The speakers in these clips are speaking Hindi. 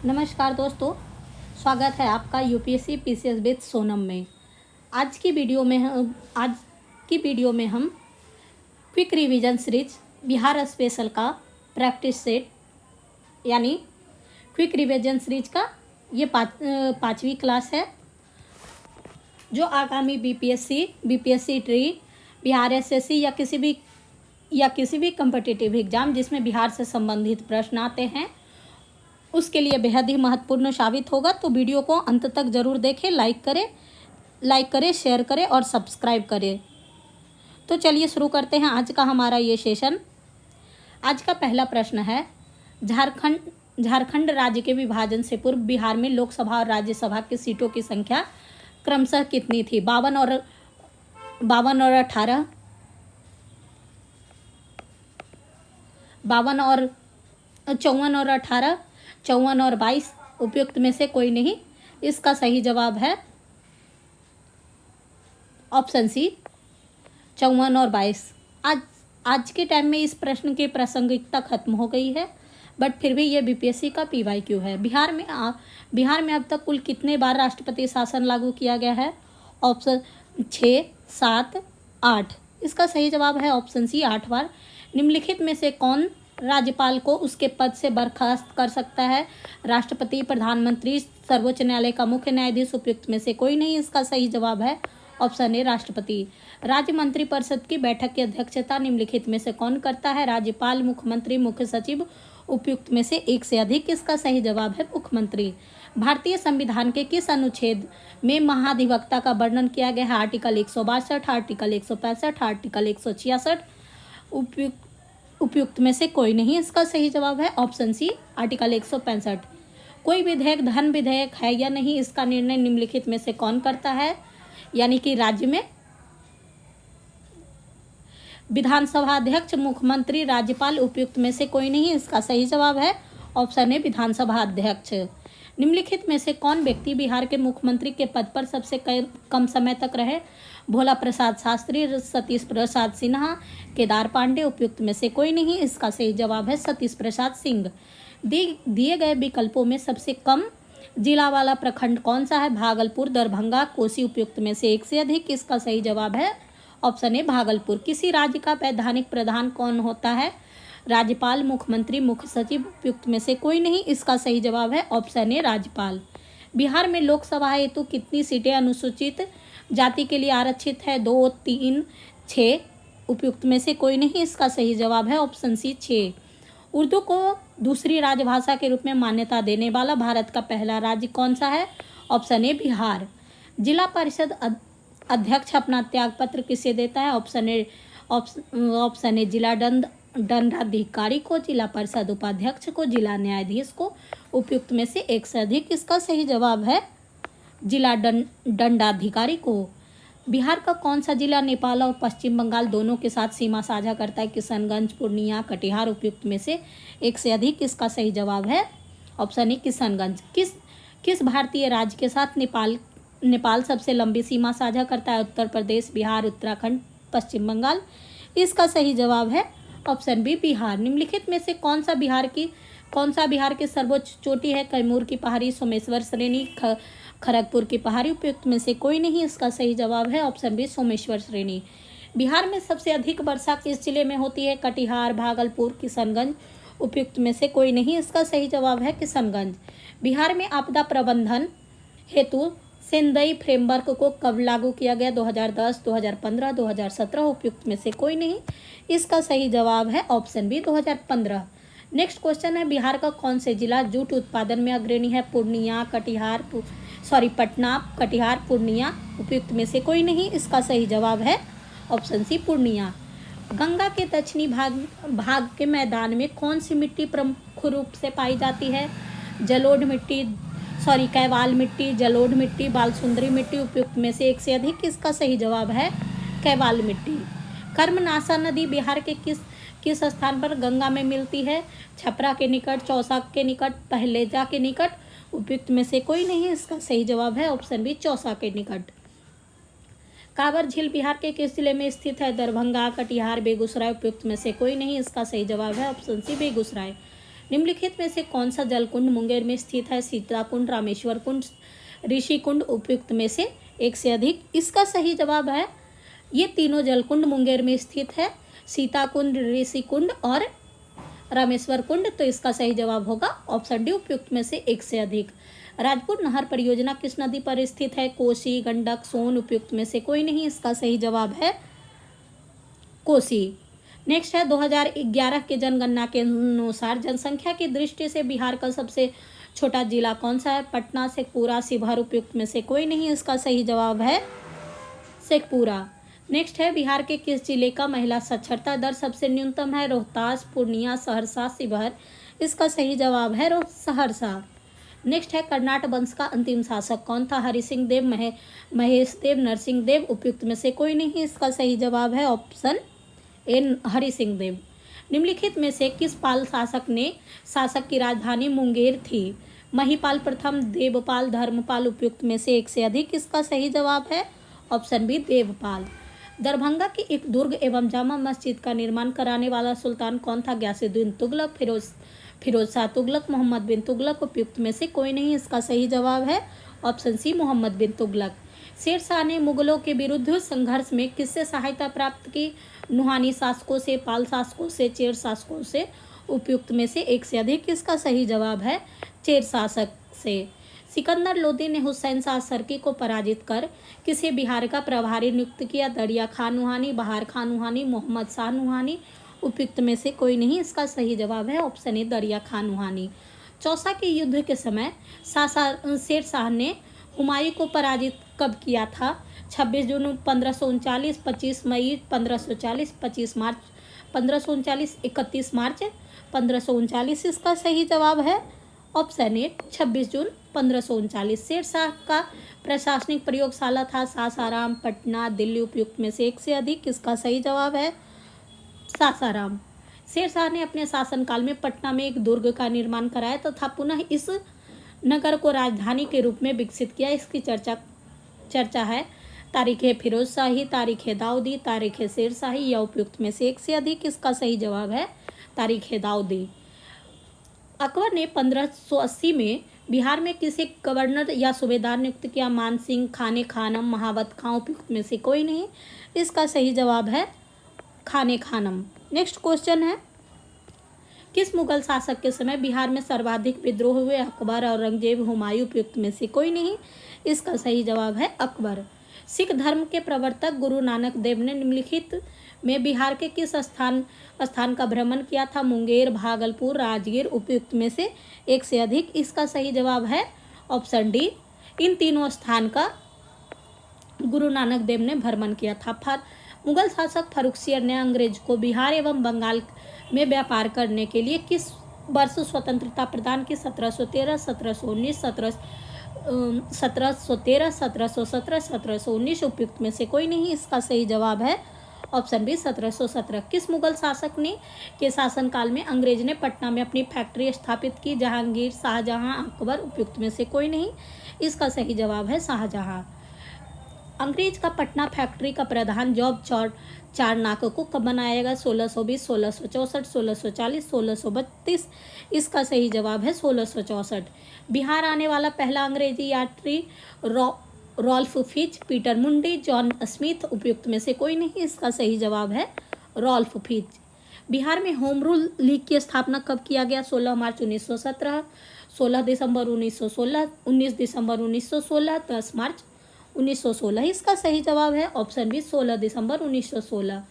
नमस्कार दोस्तों, स्वागत है आपका यूपीएससी पीसीएस विद सोनम में। आज की वीडियो में हम quick revision series Bihar special का प्रैक्टिस सेट यानी क्विक रिवीजन सीरीज का ये पाँचवीं क्लास है, जो आगामी बीपीएससी ट्री, बिहार एसएससी या किसी भी कम्पिटिटिव एग्जाम जिसमें बिहार से संबंधित प्रश्न आते हैं उसके लिए बेहद ही महत्वपूर्ण साबित होगा। तो वीडियो को अंत तक जरूर देखें, लाइक करें, शेयर करें और सब्सक्राइब करें। तो चलिए शुरू करते हैं आज का हमारा ये सेशन। आज का पहला प्रश्न है, झारखंड राज्य के विभाजन से पूर्व बिहार में लोकसभा और राज्यसभा की सीटों की संख्या क्रमशः कितनी थी? 52 और 18, 52 और 54 और 18, 54 और 22, उपयुक्त में से कोई नहीं। इसका सही जवाब है ऑप्शन सी, 54 और 22। आज के टाइम में इस प्रश्न की प्रासंगिकता खत्म हो गई है, बट फिर भी ये बीपीएससी का पीवाईक्यू है। बिहार में अब तक कुल कितने बार राष्ट्रपति शासन लागू किया गया है? ऑप्शन 6, 7, 8। इसका सही जवाब है ऑप्शन सी, 8 बार। निम्नलिखित में से कौन राज्यपाल को उसके पद से बर्खास्त कर सकता है? राष्ट्रपति, प्रधानमंत्री, सर्वोच्च न्यायालय का मुख्य न्यायाधीश, उपयुक्त में से कोई नहीं। इसका सही जवाब है ऑप्शन ए, राष्ट्रपति। राज्य मंत्रिपरिषद की बैठक की अध्यक्षता निम्नलिखित में से कौन करता है? राज्यपाल, मुख्यमंत्री, मुख्य सचिव, उपयुक्त में से एक से अधिक। इसका सही जवाब है मुख्यमंत्री। भारतीय संविधान के किस अनुच्छेद में महाधिवक्ता का वर्णन किया गया है? आर्टिकल 162, आर्टिकल 165, आर्टिकल 166, उपयुक्त में से कोई नहीं। इसका सही जवाब है ऑप्शन सी, आर्टिकल 165। कोई विधेयक धन विधेयक है या नहीं, इसका निर्णय निम्नलिखित में से कौन करता है? यानी कि राज्य में विधानसभा अध्यक्ष, मुख्यमंत्री, राज्यपाल, उपयुक्त में से कोई नहीं। इसका सही जवाब है ऑप्शन ए, विधानसभा अध्यक्ष। निम्नलिखित में से कौन व्यक्ति बिहार के मुख्यमंत्री के पद पर सबसे कम समय तक रहे? भोला प्रसाद शास्त्री, सतीश प्रसाद सिन्हा, केदार पांडे, उपयुक्त में से कोई नहीं। इसका सही जवाब है सतीश प्रसाद सिंह। दिए गए विकल्पों में सबसे कम जिला वाला प्रखंड कौन सा है? भागलपुर, दरभंगा, कोसी, उपयुक्त में से एक से अधिक। इसका सही जवाब है ऑप्शन ए, भागलपुर। किसी राज्य का वैधानिक प्रधान कौन होता है? राज्यपाल, मुख्यमंत्री, मुख्य सचिव, उपयुक्त में से कोई नहीं। इसका सही जवाब है ऑप्शन ए, राज्यपाल। बिहार में लोकसभा हेतु कितनी सीटें अनुसूचित जाति के लिए आरक्षित है? 2, 3, 6, उपयुक्त में से कोई नहीं। इसका सही जवाब है ऑप्शन सी, 6। उर्दू को दूसरी राजभाषा के रूप में मान्यता देने वाला भारत का पहला राज्य कौन सा है? ऑप्शन ए, बिहार। जिला परिषद अध्यक्ष अपना त्यागपत्र किसे देता है? ऑप्शन ए, जिला दंडाधिकारी को, जिला परिषद उपाध्यक्ष को, जिला न्यायाधीश को, उपयुक्त में से एक से अधिक। इसका सही जवाब है जिला दंडाधिकारी को। बिहार का कौन सा जिला नेपाल और पश्चिम बंगाल दोनों के साथ सीमा साझा करता है? किशनगंज, पूर्णिया, कटिहार, उपयुक्त में से एक से अधिक। इसका सही जवाब है ऑप्शन ए, किशनगंज। किस भारतीय राज्य के साथ नेपाल सबसे लंबी सीमा साझा करता है? उत्तर प्रदेश, बिहार, उत्तराखंड, पश्चिम बंगाल। इसका सही जवाब है ऑप्शन बी, बिहार। निम्नलिखित में से कौन सा बिहार की सर्वोच्च चोटी है? कैमूर की पहाड़ी, सोमेश्वर श्रेणी, खड़गपुर की पहाड़ी, उपयुक्त में से कोई नहीं। इसका सही जवाब है ऑप्शन बी, सोमेश्वर श्रेणी। बिहार में सबसे अधिक वर्षा किस जिले में होती है? कटिहार, भागलपुर, किशनगंज, उपयुक्त में से कोई नहीं। इसका सही जवाब है किशनगंज। बिहार में आपदा प्रबंधन हेतु सेंदई फ्रेमवर्क को कब लागू किया गया? 2010, 2015, 2017, उपयुक्त में से कोई नहीं। इसका सही जवाब है ऑप्शन बी, 2015। नेक्स्ट क्वेश्चन है, बिहार का कौन से जिला जूट उत्पादन में अग्रणी है? पटना, कटिहार, पूर्णिया, उपयुक्त में से कोई नहीं। इसका सही जवाब है ऑप्शन सी, पूर्णिया। गंगा के दक्षिणी भाग के मैदान में कौन सी मिट्टी प्रमुख रूप से पाई जाती है? कैवाल मिट्टी, जलोढ़ मिट्टी, बालसुंदरी मिट्टी, उपयुक्त में से एक से अधिक। इसका सही जवाब है कैवाल मिट्टी। कर्मनाशा नदी बिहार के किस स्थान पर गंगा में मिलती है? छपरा के निकट, चौसा के निकट, पहलेजा के निकट, उपयुक्त में से कोई नहीं। इसका सही जवाब है ऑप्शन बी, चौसा के निकट। कांवर झील बिहार के किस जिले में स्थित है? दरभंगा, कटिहार, बेगूसराय, उपयुक्त में से कोई नहीं। इसका सही जवाब है ऑप्शन सी, बेगूसराय। निम्नलिखित में से कौन सा जलकुंड मुंगेर में स्थित है? सीताकुंड, रामेश्वर कुंड, ऋषिकुंड, उपयुक्त में से एक से अधिक। इसका सही जवाब है ये तीनों जलकुंड मुंगेर में स्थित है, सीताकुंड, ऋषिकुंड और रामेश्वर कुंड। तो इसका सही जवाब होगा ऑप्शन डी, उपयुक्त में से एक से अधिक। राजपुर नहर परियोजना किस नदी पर स्थित है? कोसी, गंडक, सोन, उपयुक्त में से कोई नहीं। इसका सही जवाब है कोसी। नेक्स्ट है 2011 के जनगणना के अनुसार जनसंख्या की दृष्टि से बिहार का सबसे छोटा जिला कौन सा है? पटना, शेखपुरा, शिवहर, उपयुक्त में से कोई नहीं। इसका सही जवाब है शेखपुरा। नेक्स्ट है बिहार के किस जिले का महिला साक्षरता दर सबसे न्यूनतम है? रोहतास, पूर्णिया, सहरसा, शिवहर। इसका सही जवाब है सहरसा। नेक्स्ट है कर्नाट वंश का अंतिम शासक कौन था? हरि सिंह देव, महेश देव, नरसिंह देव, उपयुक्त में से कोई नहीं। इसका सही जवाब है ऑप्शन ए, हरि सिंह देव। निम्नलिखित में से किस पाल शासक की राजधानी मुंगेर थी? महिपाल प्रथम, देवपाल, धर्मपाल, उपयुक्त में से एक से अधिक। इसका सही जवाब है ऑप्शन बी, देवपाल। दरभंगा की एक दुर्ग एवं जामा मस्जिद का निर्माण कराने वाला सुल्तान कौन था? गयासुद्दीन तुगलक, फिरोज शाह तुगलक, मोहम्मद बिन तुगलक, उपयुक्त में से कोई नहीं। इसका सही जवाब है ऑप्शन सी, मोहम्मद बिन तुगलक। शेर शाह ने मुगलों के विरुद्ध संघर्ष में किससे सहायता प्राप्त की? नुहानी शासकों से, पाल शासकों से, चेर शासकों से, उपयुक्त में से एक से अधिक। इसका सही जवाब है चेर शासक से। सिकंदर लोदी ने हुसैन शाह सरकी को पराजित कर किसे बिहार का प्रभारी नियुक्त किया? दरिया खान नुहानी, बहार खान नुहानी, मोहम्मद शाह नुहानी, उपयुक्त में से कोई नहीं। इसका सही जवाब है ऑप्शन ए, दरिया खान नुहानी। चौसा के युद्ध के समय शेर शाह ने हुमायूं को पराजित कब किया था? 26 जून 1539, 25 मई 1540, 25 मार्च 1539, 31 मार्च 1539। इसका सही जवाब है ऑप्शन ए, 26 जून 1539। शेर शाह का प्रशासनिक प्रयोगशाला था सासाराम, पटना, दिल्ली, उपयुक्त में से एक से अधिक। इसका सही जवाब है सासाराम। शेर शाह ने अपने शासनकाल में पटना में एक दुर्ग का निर्माण कराया तथा पुनः इस नगर को राजधानी के रूप में विकसित किया। इसकी चर्चा है तारीख फिरोज शाही, तारीख दाऊदी, तारीख शेर शाही या उपयुक्त में से एक से अधिक। इसका सही जवाब है तारीख दाऊदी। अकबर ने 1580 में बिहार में किसे गवर्नर या सूबेदार नियुक्त किया? मान सिंह, खाने खानम, महावत खां, उपयुक्त में से कोई नहीं। इसका सही जवाब है खाने खानम। नेक्स्ट क्वेश्चन है किस मुगल शासक के समय बिहार में सर्वाधिक विद्रोह हुए? अकबर, औरंगजेब, हुमायूं, उपयुक्त में से कोई नहीं। इसका सही जवाब है अकबर। सिख धर्म के प्रवर्तक गुरु नानक देव ने निम्नलिखित में बिहार के किस स्थान का भ्रमण किया था? मुंगेर, भागलपुर, राजगीर, उपयुक्त में से एक से अधिक। इसका सही जवाब है ऑप्शन डी, इन तीनों स्थान का गुरु नानक देव ने भ्रमण किया था। मुगल शासक फर्रुखसियर ने अंग्रेज को बिहार एवं बंगाल में व्यापार करने के लिए किस वर्ष स्वतंत्रता प्रदान की? 1713, 1719, 1713, 1717, 1719, उपयुक्त में से कोई नहीं। इसका सही जवाब है ऑप्शन बी, 1717। किस मुगल शासक ने के शासनकाल में अंग्रेज ने पटना में अपनी फैक्ट्री स्थापित की? जहांगीर, शाहजहां, अकबर, उपयुक्त में से कोई नहीं। इसका सही जवाब है शाहजहां। अंग्रेज का पटना फैक्ट्री का प्रधान जॉब चारनाक को कब बनाया गया? 1620, 1664, 1640, 1632। इसका सही जवाब है 1664। बिहार आने वाला पहला अंग्रेजी यात्री रॉल्फ फिच, पीटर मुंडी, जॉन स्मिथ, उपयुक्त में से कोई नहीं। इसका सही जवाब है रॉल्फ फिच। बिहार में होम रूल लीग की स्थापना कब किया गया? 16 मार्च 1917, 16 दिसंबर 1916, 19 दिसंबर 1916, 10 मार्च 1916। इसका सही जवाब है ऑप्शन बी, 16 दिसंबर 1916।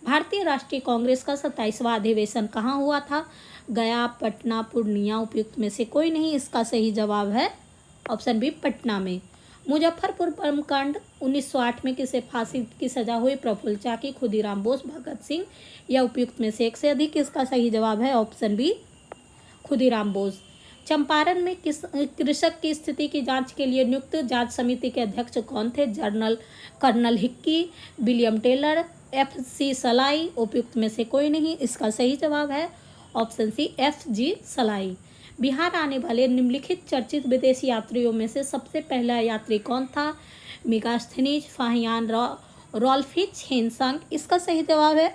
भारतीय राष्ट्रीय कांग्रेस का 27वां अधिवेशन कहाँ हुआ था? गया, पटना, पूर्णिया, उपयुक्त में से कोई नहीं। इसका सही जवाब है ऑप्शन बी, पटना में। मुजफ्फरपुर बम कांड 1908 में किसे फांसी की सजा हुई? प्रफुल्ल चाकी, खुदीराम बोस, भगत सिंह या उपयुक्त में से एक से अधिक। इसका सही जवाब है ऑप्शन बी, खुदीराम बोस। चंपारण में किस कृषक की स्थिति की जांच के लिए नियुक्त जांच समिति के अध्यक्ष कौन थे? Colonel Hickey, William Taylor, F.C. सलाई, उपयुक्त में से कोई नहीं। इसका सही जवाब है ऑप्शन सी, F.G. सलाई। बिहार आने वाले निम्नलिखित चर्चित विदेशी यात्रियों में से सबसे पहला यात्री कौन था? मेगास्थनीज, फाहियान, रॉल्फिच, हेनसांग। इसका सही जवाब है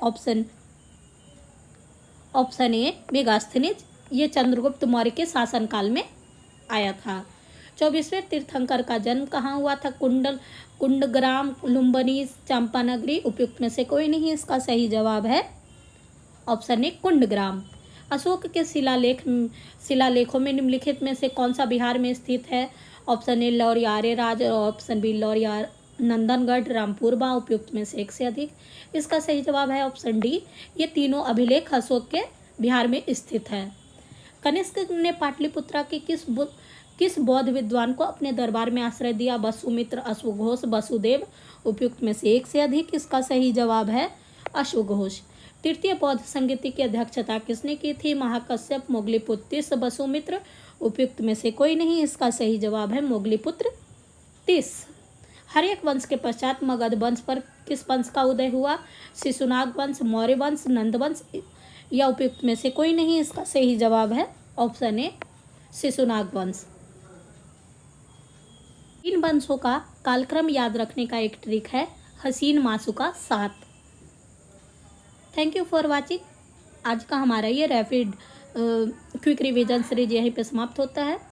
ऑप्शन ए, मेगास्थनीज। ये चंद्रगुप्त मौर्य के शासनकाल में आया था। 24वें तीर्थंकर का जन्म कहाँ हुआ था? कुंडग्राम, लुम्बिनी, चंपानगरी, उपयुक्त में से कोई नहीं। इसका सही जवाब है ऑप्शन ए कुंडग्राम। अशोक के शिलालेखों में निम्नलिखित में से कौन सा बिहार में स्थित है? Option A Lauriya Areraj, option B Lauriya, Nandangarh, Rampurva, उपयुक्त में से एक से अधिक। इसका सही जवाब है ऑप्शन डी, ये तीनों अभिलेख अशोक के बिहार में स्थित है। कनिष्क ने पाटलिपुत्रा के किस बौद्ध विद्वान को अपने दरबार में आश्रय दिया? वसुमित्र, अश्वघोष, वसुदेव, उपयुक्त में से एक से अधिक। इसका सही जवाब है अश्वघोष। तृतीय बौद्ध संगीति की अध्यक्षता किसने की थी? महाकश्यप, मोगलीपुत्र, वसुमित्र, उपयुक्त में से कोई नहीं। इसका सही जवाब है मोगलीपुत्र तीस। हर्यक वंश के पश्चात मगध वंश पर किस वंश का उदय हुआ? शिशुनाग वंश, मौर्य वंश, नंद वंश, या उपयुक्त में से कोई नहीं। इसका सही जवाब है ऑप्शन ए शिशुनाग वंश। इन वंशों का कालक्रम याद रखने का एक ट्रिक है हसीन मासुका 7। Thank you for watching. आज का हमारा ये रैपिड क्विक रिवीजन सीरीज यहीं पे समाप्त होता है।